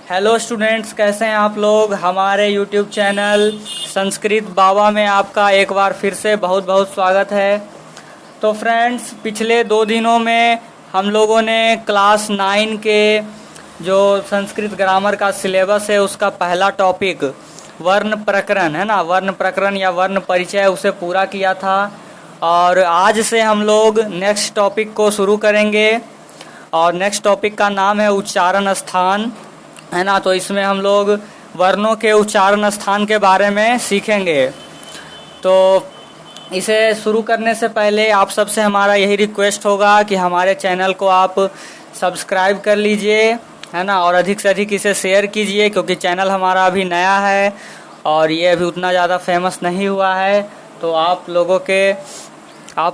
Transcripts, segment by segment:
Hello students, कैसे हैं आप लोग। हमारे यूट्यूब चैनल संस्कृत बाबा में आपका एक बार फिर से बहुत बहुत स्वागत है। तो फ्रेंड्स, पिछले 2 दिनों में हम लोगों ने क्लास 9 के जो संस्कृत ग्रामर का सिलेबस है उसका पहला टॉपिक वर्ण प्रकरण है ना, वर्ण प्रकरण या वर्ण परिचय, उसे पूरा किया था। और आज से हम लोग नेक्स्ट टॉपिक को शुरू करेंगे और नेक्स्ट टॉपिक का नाम है उच्चारण स्थान है ना। तो इसमें हम लोग वर्णों के उच्चारण स्थान के बारे में सीखेंगे। तो इसे शुरू करने से पहले आप सबसे हमारा यही रिक्वेस्ट होगा कि हमारे चैनल को आप सब्सक्राइब कर लीजिए है ना, और अधिक से अधिक इसे शेयर कीजिए, क्योंकि चैनल हमारा अभी नया है और ये अभी उतना ज़्यादा फेमस नहीं हुआ है। तो आप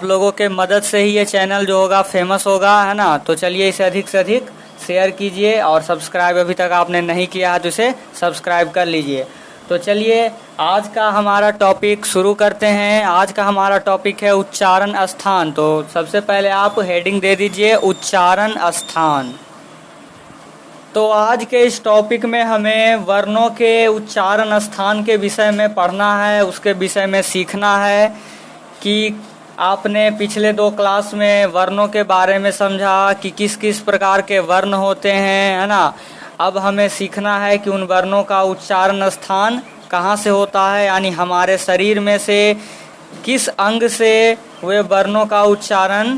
लोगों के मदद से ही ये चैनल जो होगा फेमस होगा है ना। तो चलिए इसे अधिक से अधिक शेयर कीजिए और सब्सक्राइब अभी तक आपने नहीं किया है तो इसे सब्सक्राइब कर लीजिए। तो चलिए आज का हमारा टॉपिक शुरू करते हैं। आज का हमारा टॉपिक है उच्चारण स्थान। तो सबसे पहले आप हेडिंग दे दीजिए उच्चारण स्थान। तो आज के इस टॉपिक में हमें वर्णों के उच्चारण स्थान के विषय में पढ़ना है, उसके विषय में सीखना है कि आपने पिछले 2 क्लास में वर्णों के बारे में समझा कि किस किस प्रकार के वर्ण होते हैं है ना। अब हमें सीखना है कि उन वर्णों का उच्चारण स्थान कहाँ से होता है, यानी हमारे शरीर में से किस अंग से वे वर्णों का उच्चारण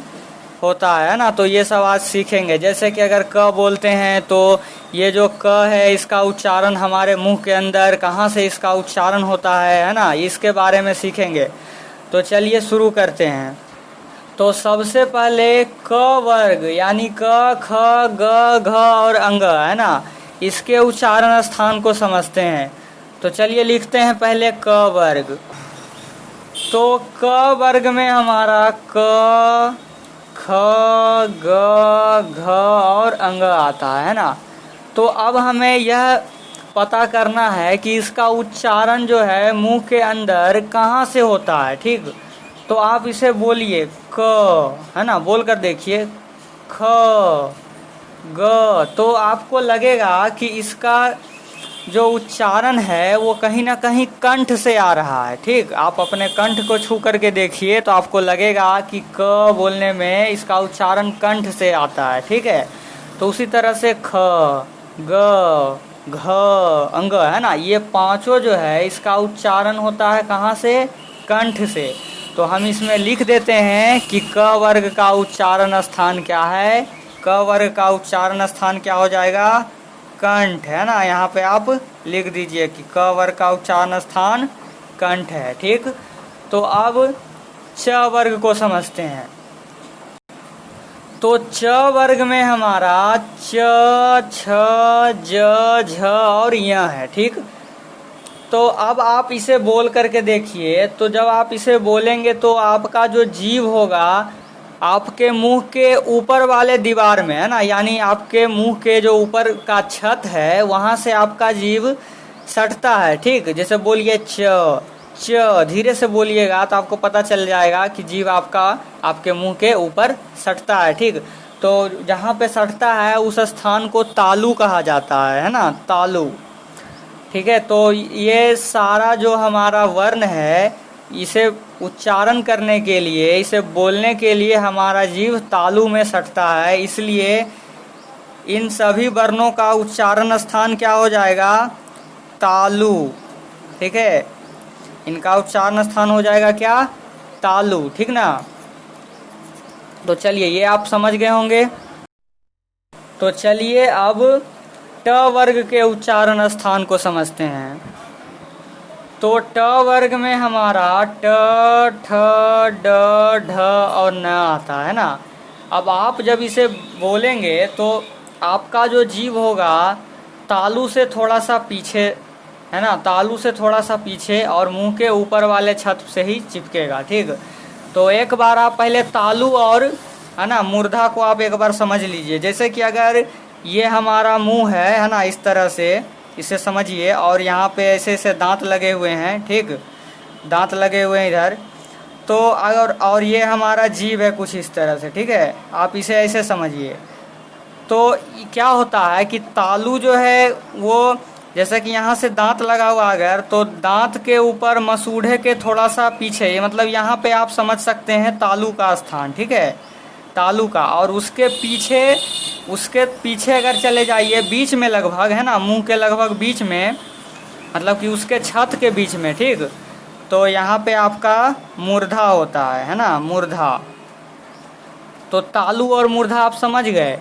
होता है ना। तो ये सब आज सीखेंगे। जैसे कि अगर क बोलते हैं तो ये जो क है इसका उच्चारण हमारे मुंह के अंदर कहाँ से इसका उच्चारण होता है ना, इसके बारे में सीखेंगे। तो चलिए शुरू करते हैं। तो सबसे पहले क वर्ग यानी क, ख, ग, घ और अंग है ना, इसके उच्चारण स्थान को समझते हैं। तो चलिए लिखते हैं पहले क वर्ग। तो क वर्ग में हमारा क, ख, ग, घ और अंग आता है ना। तो अब हमें यह पता करना है कि इसका उच्चारण जो है मुंह के अंदर कहाँ से होता है। ठीक, तो आप इसे बोलिए क है ना, बोल कर देखिए ख, ग। तो आपको लगेगा कि इसका जो उच्चारण है वो कहीं ना कहीं कंठ से आ रहा है। ठीक, आप अपने कंठ को छू करके देखिए तो आपको लगेगा कि क बोलने में इसका उच्चारण कंठ से आता है। ठीक है, तो उसी तरह से ख, ग, घ, अंग है ना, ये पांचों जो है इसका उच्चारण होता है कहाँ से, कंठ से। तो हम इसमें लिख देते हैं कि क वर्ग का उच्चारण स्थान क्या है। क वर्ग का उच्चारण स्थान क्या हो जाएगा, कंठ है ना। यहाँ पे आप लिख दीजिए कि क वर्ग का उच्चारण स्थान कंठ है। ठीक, तो अब च वर्ग को समझते हैं। तो च वर्ग में हमारा च, छ, ज, झ और य है। ठीक, तो अब आप इसे बोल करके देखिए। तो जब आप इसे बोलेंगे तो आपका जो जीव होगा आपके मुंह के ऊपर वाले दीवार में है ना, यानी आपके मुंह के जो ऊपर का छत है वहां से आपका जीव सटता है। ठीक, जैसे बोलिए च, धीरे से बोलिएगा तो आपको पता चल जाएगा कि जीव आपका आपके मुंह के ऊपर सटता है। ठीक, तो जहाँ पे सटता है उस स्थान को तालु कहा जाता है ना, तालु। ठीक है, तो ये सारा जो हमारा वर्ण है इसे उच्चारण करने के लिए, इसे बोलने के लिए हमारा जीव तालु में सटता है। इसलिए इन सभी वर्णों का उच्चारण स्थान क्या हो जाएगा, तालु। ठीक है, इनका उच्चारण स्थान हो जाएगा क्या, तालु। ठीक ना। तो चलिए ये आप समझ गए होंगे। तो चलिए अब ट वर्ग के उच्चारण स्थान को समझते हैं। तो ट वर्ग में हमारा ट, ठ, ड, ढ और न आता है ना। अब आप जब इसे बोलेंगे तो आपका जो जीव होगा तालु से थोड़ा सा पीछे है ना, तालु से थोड़ा सा पीछे और मुंह के ऊपर वाले छत से ही चिपकेगा। ठीक, तो एक बार आप पहले तालु और है ना मूर्धा को आप एक बार समझ लीजिए। जैसे कि अगर ये हमारा मुंह है ना, इस तरह से इसे समझिए, और यहाँ पे ऐसे ऐसे दांत लगे हुए हैं। ठीक, दांत लगे हुए हैं इधर। तो और ये हमारा जीव है कुछ इस तरह से। ठीक है, आप इसे ऐसे समझिए। तो क्या होता है कि तालु जो है वो जैसे कि यहाँ से दांत लगा हुआ अगर, तो दांत के ऊपर मसूढ़े के थोड़ा सा पीछे, ये मतलब यहाँ पे आप समझ सकते हैं तालु का स्थान, ठीक है, तालु का। और उसके पीछे अगर चले जाइए बीच में लगभग, है ना, मुंह के लगभग बीच में, मतलब कि उसके छत के बीच में, ठीक, तो यहाँ पे आपका मूर्धा होता है ना, मूर्धा। तो तालु और मूर्धा आप समझ गए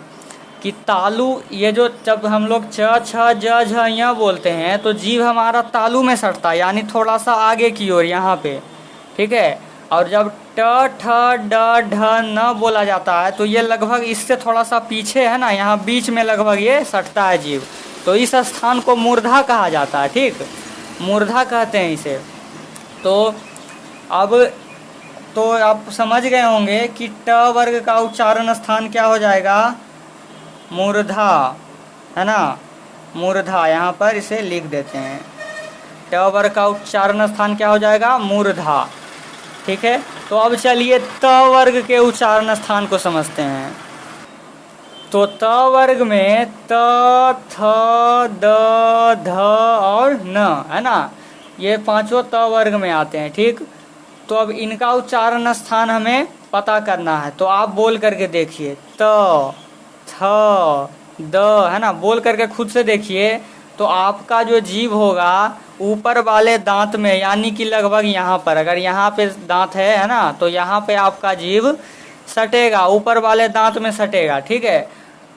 कि तालु, ये जो जब हम लोग च छ ज झ य बोलते हैं तो जीभ हमारा तालु में सटता है, यानी थोड़ा सा आगे की ओर यहाँ पे, ठीक है। और जब ट ठ ड ढ न बोला जाता है तो ये लगभग इससे थोड़ा सा पीछे, है ना, यहाँ बीच में लगभग ये सटता है जीभ, तो इस स्थान को मूर्धा कहा जाता है, ठीक, मूर्धा कहते हैं इसे। तो अब तो आप समझ गए होंगे कि ट वर्ग का उच्चारण स्थान क्या हो जाएगा, मूर्धा, है ना, मूर्धा। यहाँ पर इसे लिख देते हैं, ट वर्ग का उच्चारण स्थान क्या हो जाएगा, मूर्धा, ठीक है। तो अब चलिए त वर्ग के उच्चारण स्थान को समझते हैं। तो त वर्ग में त, थ, द, ध और न, है ना, ये पांचों त वर्ग में आते हैं, ठीक। तो अब इनका उच्चारण स्थान हमें पता करना है, तो आप बोल करके देखिए, त, थ, द, है ना, बोल करके खुद से देखिए। तो आपका जो जीभ होगा ऊपर वाले दांत में, यानी कि लगभग यहाँ पर, अगर यहाँ पे दांत है ना, तो यहाँ पे आपका जीभ सटेगा, ऊपर वाले दांत में सटेगा, ठीक है।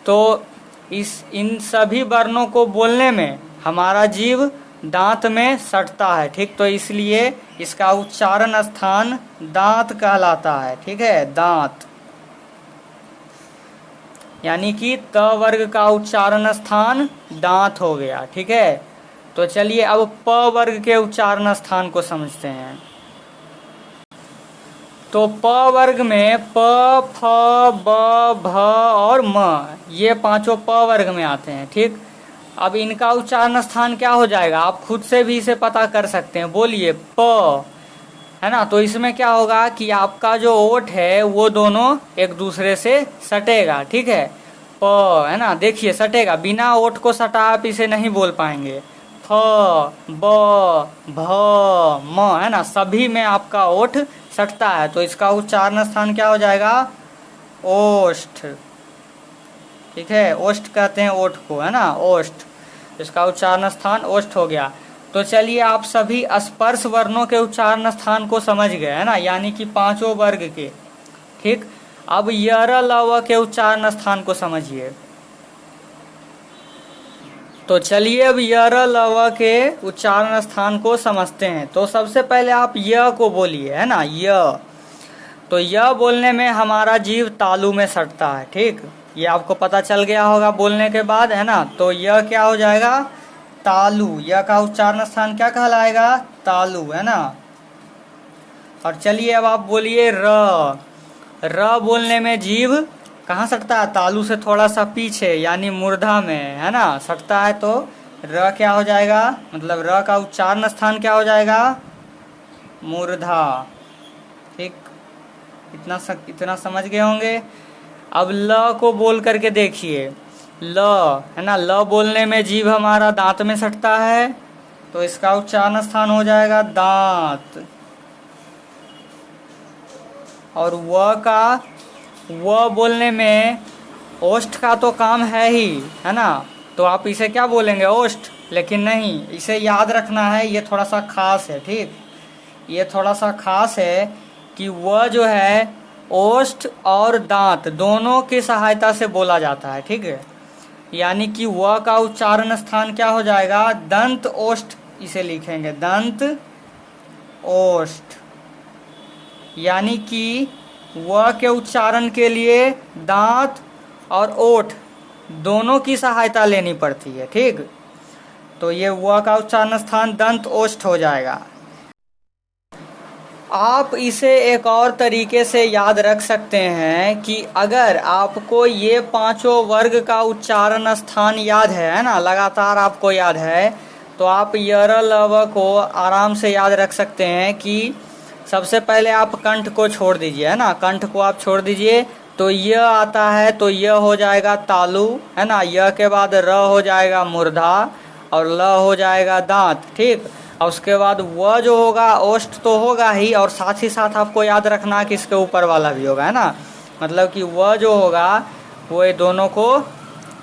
तो इन सभी वर्णों को बोलने में हमारा जीभ दांत में सटता है, ठीक। तो इसलिए इसका उच्चारण स्थान दांत कहलाता है, ठीक है, दांत। यानी कि त वर्ग का उच्चारण स्थान दांत हो गया, ठीक है। तो चलिए अब प वर्ग के उच्चारण स्थान को समझते हैं। तो प वर्ग में प, फ, ब, भ और म, ये पांचों प वर्ग में आते हैं, ठीक। अब इनका उच्चारण स्थान क्या हो जाएगा, आप खुद से भी इसे पता कर सकते हैं, बोलिए प, है ना। तो इसमें क्या होगा कि आपका जो ओठ है वो दोनों एक दूसरे से सटेगा, ठीक है, प, है ना, देखिए सटेगा, बिना ओठ को सटा आप इसे नहीं बोल पाएंगे। फ, ब, भ, म, है ना, सभी में आपका ओठ सटता है, तो इसका उच्चारण स्थान क्या हो जाएगा, ओष्ठ, ठीक है, ओष्ठ कहते हैं ओठ को, है ना, ओष्ठ, इसका उच्चारण स्थान ओष्ठ हो गया। तो चलिए आप सभी स्पर्श वर्णों के उच्चारण स्थान को समझ गए, है ना, यानी कि पांचों वर्ग के, ठीक। अब यर लव के उच्चारण स्थान को समझिए। तो चलिए अब यर लव के उच्चारण स्थान को समझते हैं। तो सबसे पहले आप य को बोलिए, है ना, य। तो य बोलने में हमारा जीव तालु में सटता है, ठीक, ये आपको पता चल गया होगा बोलने के बाद, है ना। तो य क्या हो जाएगा, तालु, य का उच्चारण स्थान क्या कहलाएगा, तालु, है ना। और चलिए अब आप बोलिए र। र बोलने में जीभ कहाँ सटता है, तालु से थोड़ा सा पीछे, यानी मूर्धा में, है ना, सटता है। तो र क्या हो जाएगा, मतलब र का उच्चारण स्थान क्या हो जाएगा, मूर्धा, ठीक। इतना समझ गए होंगे। अब ल को बोल करके देखिए, ल, है ना, ल बोलने में जीभ हमारा दांत में सटता है, तो इसका उच्चारण स्थान हो जाएगा दांत। और व बोलने में ओष्ठ का तो काम है ही, है ना, तो आप इसे क्या बोलेंगे, ओष्ठ, लेकिन नहीं, इसे याद रखना है, ये थोड़ा सा खास है, ठीक, ये थोड़ा सा खास है कि व जो है ओष्ठ और दांत दोनों की सहायता से बोला जाता है, ठीक है। यानी कि व का उच्चारण स्थान क्या हो जाएगा, दंत ओष्ठ, इसे लिखेंगे दंत ओष्ठ। यानी कि व के उच्चारण के लिए दांत और ओठ दोनों की सहायता लेनी पड़ती है, ठीक। तो ये व का उच्चारण स्थान दंत ओष्ठ हो जाएगा। आप इसे एक और तरीके से याद रख सकते हैं कि अगर आपको ये पांचों वर्ग का उच्चारण स्थान याद है ना, लगातार आपको याद है, तो आप यर लव को आराम से याद रख सकते हैं कि सबसे पहले आप कंठ को छोड़ दीजिए, है ना, कंठ को आप छोड़ दीजिए, तो य आता है तो य हो जाएगा तालु, है ना। य के बाद र हो जाएगा मूर्धा और ल हो जाएगा दांत, ठीक। और उसके बाद व जो होगा ओष्ठ तो होगा ही, और साथ ही साथ आपको याद रखना कि इसके ऊपर वाला भी होगा, है ना। मतलब कि व जो होगा वो ये दोनों को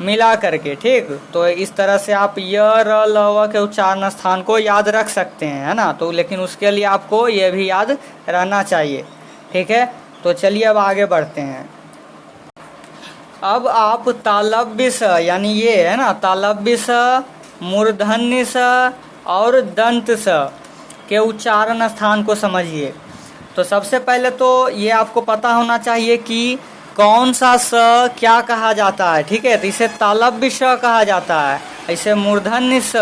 मिला करके, ठीक। तो इस तरह से आप य र ल व के उच्चारण स्थान को याद रख सकते हैं, है ना। तो लेकिन उसके लिए आपको ये भी याद रहना चाहिए, ठीक है। तो चलिए अब आगे बढ़ते हैं। अब आप तालव्य स यानी ये है ना तालव्य स, मूर्धन्य स और दंत स के उच्चारण स्थान को समझिए। तो सबसे पहले तो ये आपको पता होना चाहिए कि कौन सा स क्या कहा जाता है, ठीक है। तो इसे तालव्य स कहा जाता है, इसे मूर्धन्य स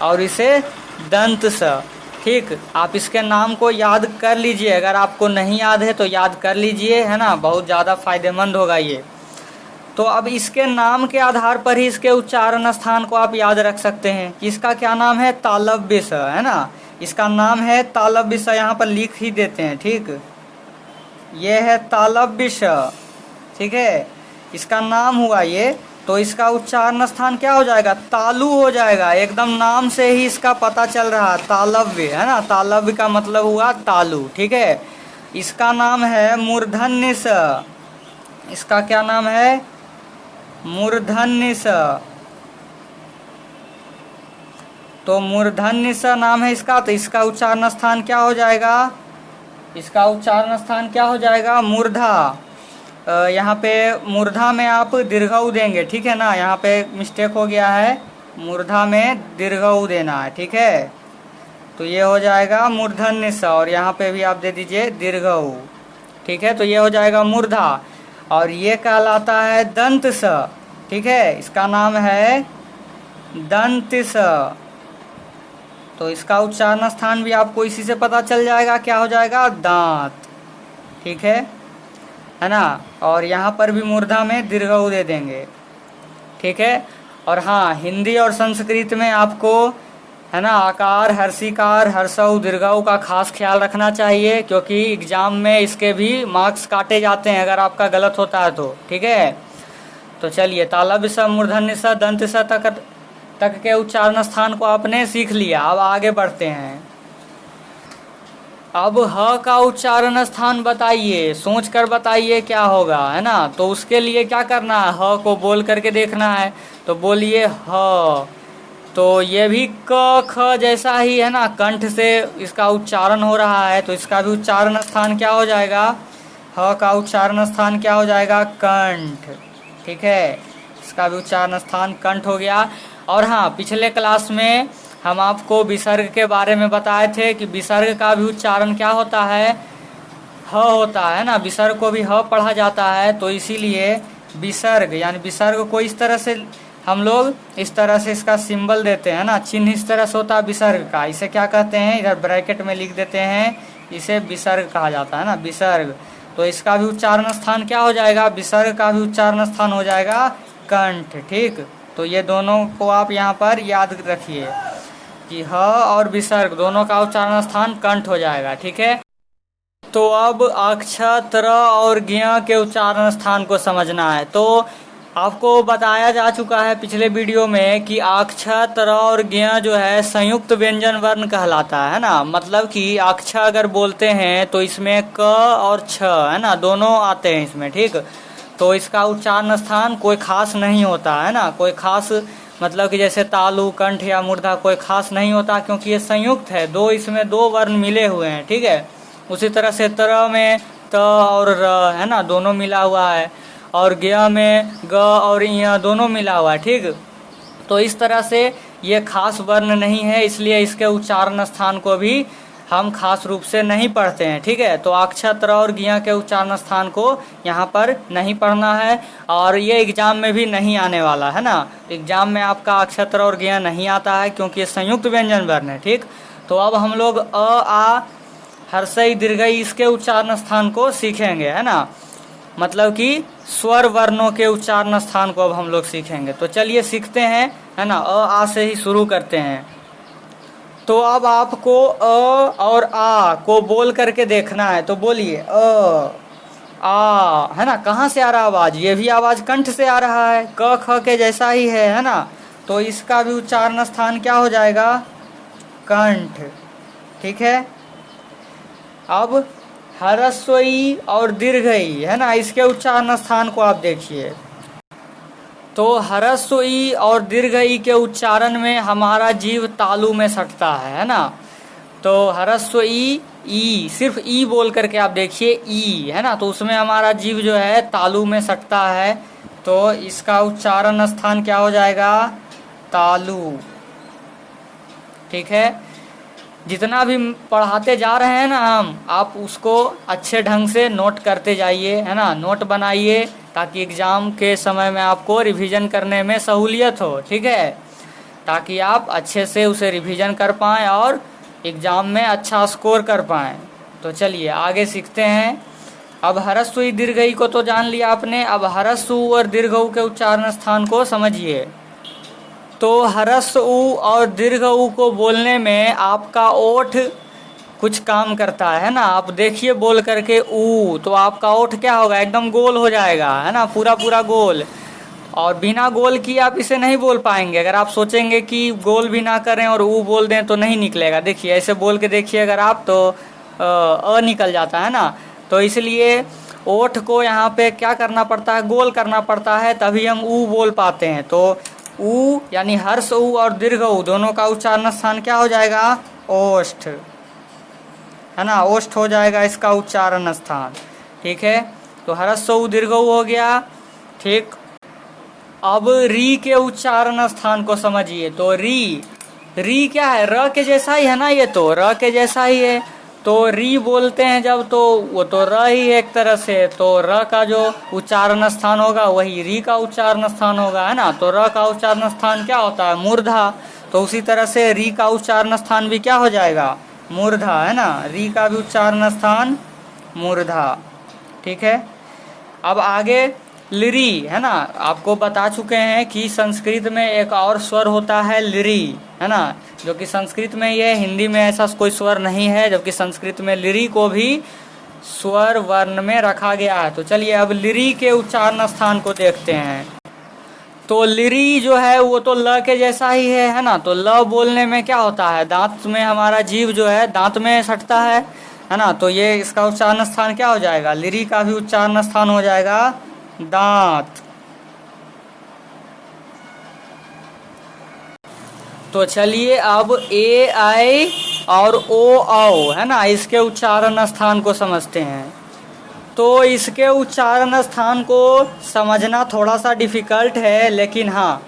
और इसे दंत स, ठीक। आप इसके नाम को याद कर लीजिए, अगर आपको नहीं याद है तो याद कर लीजिए, है ना। बहुत ज़्यादा फायदेमंद होगा ये। तो अब इसके नाम के आधार पर ही इसके उच्चारण स्थान को आप याद रख सकते हैं कि इसका क्या नाम है, तालव्य स, है ना। इसका नाम है तालव्य स, यहाँ पर लिख ही देते हैं, ठीक। ये है तालव्य स, ठीक है। इसका नाम हुआ ये, तो इसका उच्चारण स्थान क्या हो जाएगा, तालु हो जाएगा। एकदम नाम से ही इसका पता चल रहा है, तालव्य, है ना। तालव्य का मतलब हुआ तालु, ठीक है। इसका नाम है मूर्धन्य स, इसका क्या नाम है, मूर्धन्य स। तो मूर्धन्य स नाम है इसका, तो इसका उच्चारण स्थान क्या हो जाएगा, इसका उच्चारण स्थान क्या हो जाएगा, मूर्धा। यहाँ पे मूर्धा में आप दीर्घऊ देंगे, ठीक है ना। यहाँ पे मिस्टेक हो गया है, मूर्धा में दीर्घऊ देना है, ठीक है। तो ये हो जाएगा मूर्धन्य स और यहाँ पे भी आप दे दीजिए दीर्घऊ, ठीक है। तो ये हो जाएगा मूर्धा और ये कहलाता है दंत स, ठीक है। इसका नाम है दंत स। तो इसका उच्चारण स्थान भी आपको इसी से पता चल जाएगा, क्या हो जाएगा, दांत, ठीक है ना। और यहाँ पर भी मूर्धा में दीर्घऊ दे देंगे, ठीक है। और हाँ, हिंदी और संस्कृत में आपको, है ना, आकार, हर्षिकार, हर्षऊ, दीर्घऊ का खास ख्याल रखना चाहिए, क्योंकि एग्जाम में इसके भी मार्क्स काटे जाते हैं अगर आपका गलत होता है तो, ठीक है। तो चलिए, तालव्य स, मूर्धन्य स, दंत स तक के उच्चारण स्थान को आपने सीख लिया। अब आगे बढ़ते हैं। अब ह का उच्चारण स्थान बताइए, सोच कर बताइए क्या होगा, है ना। तो उसके लिए क्या करना है, ह को बोल करके देखना है। तो बोलिए ह। तो ये भी क ख जैसा ही है ना, कंठ से इसका उच्चारण हो रहा है, तो इसका भी उच्चारण स्थान क्या हो जाएगा, ह का उच्चारण स्थान क्या हो जाएगा, कंठ, ठीक है। इसका भी उच्चारण स्थान कंठ हो गया। और हाँ, पिछले क्लास में हम आपको विसर्ग के बारे में बताए थे कि विसर्ग का भी उच्चारण क्या होता है, ह होता है ना। विसर्ग को भी ह पढ़ा जाता है, तो इसीलिए विसर्ग यानी विसर्ग को इस तरह से हम लोग इस तरह से इसका सिंबल देते हैं ना, चिन्ह इस तरह से होता है विसर्ग का। इसे क्या कहते हैं, इधर ब्रैकेट में लिख देते हैं, इसे विसर्ग कहा जाता है ना, विसर्ग। तो इसका भी उच्चारण स्थान क्या हो जाएगा, विसर्ग का भी उच्चारण स्थान हो जाएगा कंठ, ठीक। तो ये दोनों को आप यहाँ पर याद रखिए कि ह और विसर्ग दोनों का उच्चारण स्थान कंठ हो जाएगा, ठीक है। तो अब अक्ष, त्र और ज्ञ के उच्चारण स्थान को समझना है। तो आपको बताया जा चुका है पिछले वीडियो में कि अक्ष, त्र और ज्ञ जो है संयुक्त व्यंजन वर्ण कहलाता है ना। मतलब कि अक्ष अगर बोलते हैं तो इसमें क और छ, है ना, दोनों आते हैं इसमें, ठीक। तो इसका उच्चारण स्थान कोई खास नहीं होता है ना, कोई खास मतलब कि जैसे तालु, कंठ या मूर्धा कोई खास नहीं होता, क्योंकि ये संयुक्त है, दो इसमें दो वर्ण मिले हुए हैं, ठीक है। उसी तरह से त्र में त और र, है ना, दोनों मिला हुआ है, और ज्ञ में ग और ञ दोनों मिला हुआ है, ठीक। तो इस तरह से ये खास वर्ण नहीं है, इसलिए इसके उच्चारण स्थान को भी हम खास रूप से नहीं पढ़ते हैं, ठीक है। तो अक्ष, त्र और ज्ञ के उच्चारण स्थान को यहाँ पर नहीं पढ़ना है, और ये एग्जाम में भी नहीं आने वाला है ना। एग्जाम में आपका अक्ष, त्र और ज्ञ नहीं आता है, क्योंकि ये संयुक्त व्यंजन वर्ण है, ठीक। तो अब हम लोग अ, आ, हर्षई, दीर्घई इसके उच्चारण स्थान को सीखेंगे, है ना। मतलब कि स्वर वर्णों के उच्चारण स्थान को अब हम लोग सीखेंगे। तो चलिए सीखते हैं, है ना। अ, आ से ही शुरू करते हैं। तो अब आपको अ और आ को बोल करके देखना है। तो बोलिए अ, है ना, कहाँ से आ रहा आवाज, ये भी आवाज कंठ से आ रहा है, क ख के जैसा ही है ना। तो इसका भी उच्चारण स्थान क्या हो जाएगा, कंठ। ठीक है। अब ह्रस्व ई और दीर्घ ई है ना, इसके उच्चारण स्थान को आप देखिए। तो ह्रस्व ई और दीर्घ ई के उच्चारण में हमारा जीव तालु में सटता है ना। तो ह्रस्व ई सिर्फ ई बोल करके आप देखिए, ई है ना, तो उसमें हमारा जीव जो है तालु में सटता है। तो इसका उच्चारण स्थान क्या हो जाएगा, तालु। ठीक है। जितना भी पढ़ाते जा रहे हैं ना हम, आप उसको अच्छे ढंग से नोट करते जाइए, है ना, नोट बनाइए, ताकि एग्ज़ाम के समय में आपको रिवीजन करने में सहूलियत हो। ठीक है, ताकि आप अच्छे से उसे रिवीजन कर पाएँ और एग्ज़ाम में अच्छा स्कोर कर पाएँ। तो चलिए आगे सीखते हैं। अब ह्रस्व ई दीर्घ ई को तो जान लिया आपने, अब ह्रस्व ऊ और दीर्घ ऊ के उच्चारण स्थान को समझिए। तो ह्रस्व ऊ और दीर्घ ऊ को बोलने में आपका ओठ कुछ काम करता है ना। आप देखिए बोल करके ऊ, तो आपका ओठ क्या होगा, एकदम गोल हो जाएगा, है ना, पूरा पूरा गोल। और बिना गोल किए आप इसे नहीं बोल पाएंगे। अगर आप सोचेंगे कि गोल भी ना करें और ऊ बोल दें तो नहीं निकलेगा। देखिए ऐसे बोल के देखिए अगर आप, तो निकल जाता है ना। तो इसलिए ओठ को यहाँ पे क्या करना पड़ता है, गोल करना पड़ता है, तभी हम ऊ बोल पाते हैं। तो ऊ यानी हर्ष ऊ और दीर्घ ऊ दोनों का उच्चारण स्थान क्या हो जाएगा, ओष्ठ, है ना, ओष्ठ हो जाएगा इसका उच्चारण स्थान। ठीक है, तो हर्ष ऊ दीर्घ ऊ हो गया। ठीक, अब री के उच्चारण स्थान को समझिए। तो री क्या है, र के जैसा ही है ना, ये तो र के जैसा ही है। तो री बोलते हैं जब, तो वो तो र ही है एक तरह से। तो र का जो उच्चारण स्थान होगा वही री का उच्चारण स्थान होगा, है ना। तो र का उच्चारण स्थान क्या होता है, मूर्धा। तो उसी तरह से री का उच्चारण स्थान भी क्या हो जाएगा, मूर्धा, है ना। री का भी उच्चारण स्थान मूर्धा। ठीक है। अब आगे लिरी, है ना। आपको बता चुके हैं कि संस्कृत में एक और स्वर होता है लिरी, है ना, जो कि संस्कृत में ये, हिंदी में ऐसा कोई स्वर नहीं है, जबकि संस्कृत में लिरी को भी स्वर वर्ण में रखा गया है। तो चलिए अब लिरी के उच्चारण स्थान को देखते हैं। तो लिरी जो है वो तो ल के जैसा ही है ना। तो ल बोलने में क्या होता है, दांत में हमारा जीव जो है दांत में सटता है ना। तो ये इसका उच्चारण स्थान क्या हो जाएगा, लिरी का भी उच्चारण स्थान हो जाएगा दांत। तो चलिए अब ए आई और ओ औ, है ना, इसके उच्चारण स्थान को समझते हैं। तो इसके उच्चारण स्थान को समझना थोड़ा सा डिफिकल्ट है, लेकिन हाँ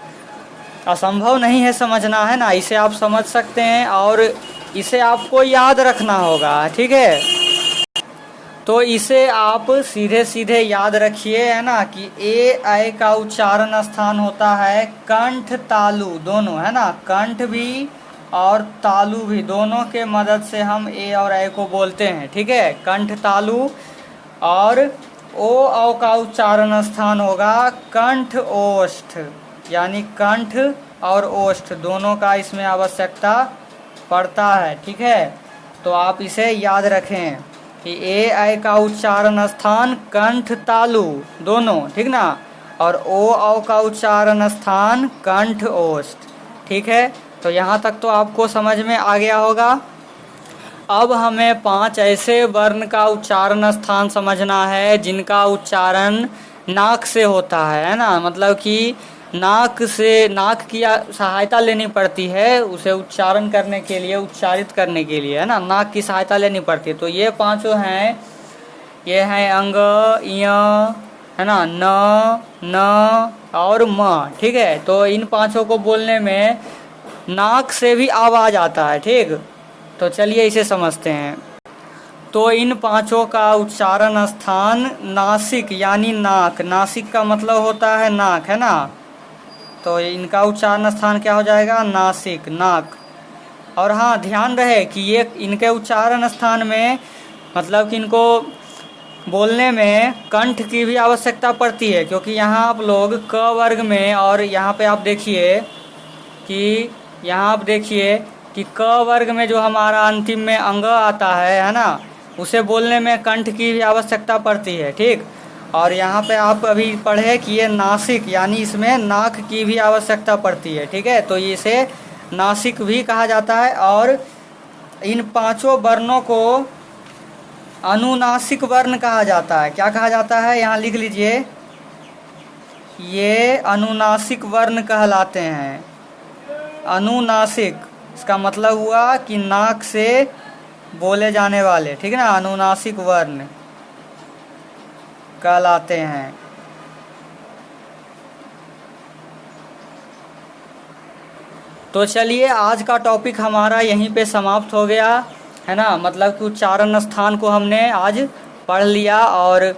असंभव नहीं है समझना, है ना। इसे आप समझ सकते हैं और इसे आपको याद रखना होगा। ठीक है, तो इसे आप सीधे सीधे याद रखिए, है ना, कि ए आई का उच्चारण स्थान होता है कंठ तालु दोनों, है ना। कंठ भी और तालु भी, दोनों के मदद से हम ए और ए को बोलते हैं। ठीक है, कंठ तालु। और ओ औ का उच्चारण स्थान होगा कंठ ओष्ठ, यानी कंठ और ओष्ठ दोनों का इसमें आवश्यकता पड़ता है। ठीक है, तो आप इसे याद रखें कि ए आई का उच्चारण स्थान कंठ तालु दोनों, ठीक ना, और ओ औ का उच्चारण स्थान कंठ ओष्ठ। ठीक है, तो यहाँ तक तो आपको समझ में आ गया होगा। अब हमें 5 ऐसे वर्ण का उच्चारण स्थान समझना है जिनका उच्चारण नाक से होता है ना। मतलब कि नाक से, नाक की सहायता लेनी पड़ती है उसे उच्चारण करने के लिए, उच्चारित करने के लिए, है ना, नाक की सहायता लेनी पड़ती है। तो ये 5 हैं, ये हैं अंग, य, है ना, न और म। ठीक है, तो इन 5 को बोलने में नाक से भी आवाज आता है। ठीक, तो चलिए इसे समझते हैं। तो इन 5 का उच्चारण स्थान नासिक यानी नाक, नासिक का मतलब होता है नाक, है ना। तो इनका उच्चारण स्थान क्या हो जाएगा, नासिक, नाक। और हाँ ध्यान रहे कि ये इनके उच्चारण स्थान में मतलब कि इनको बोलने में कंठ की भी आवश्यकता पड़ती है, क्योंकि यहाँ आप लोग क वर्ग में, और यहाँ पे आप देखिए कि यहाँ आप देखिए कि क वर्ग में जो हमारा अंतिम में अंग आता है ना, उसे बोलने में कंठ की भी आवश्यकता पड़ती है, ठीक। और यहाँ पे आप अभी पढ़े कि ये नासिक, यानी इसमें नाक की भी आवश्यकता पड़ती है, ठीक है। तो इसे नासिक भी कहा जाता है। और इन पांचों वर्णों को अनुनासिक वर्ण कहा जाता है। क्या कहा जाता है, यहाँ लिख लीजिए, ये अनुनासिक वर्ण कहलाते हैं। अनुनासिक, इसका मतलब हुआ कि नाक से बोले जाने वाले, ठीक है ना, अनुनासिक वर्ण कहलाते हैं। तो चलिए आज का टॉपिक हमारा यहीं पे समाप्त हो गया है ना। मतलब कि उच्चारण स्थान को हमने आज पढ़ लिया और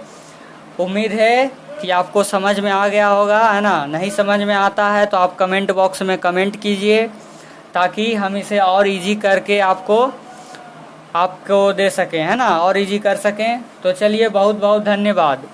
उम्मीद है कि आपको समझ में आ गया होगा, है ना। नहीं समझ में आता है तो आप कमेंट बॉक्स में कमेंट कीजिए, ताकि हम इसे और इजी करके आपको दे सकें, है ना, और इजी कर सकें। तो चलिए बहुत बहुत धन्यवाद।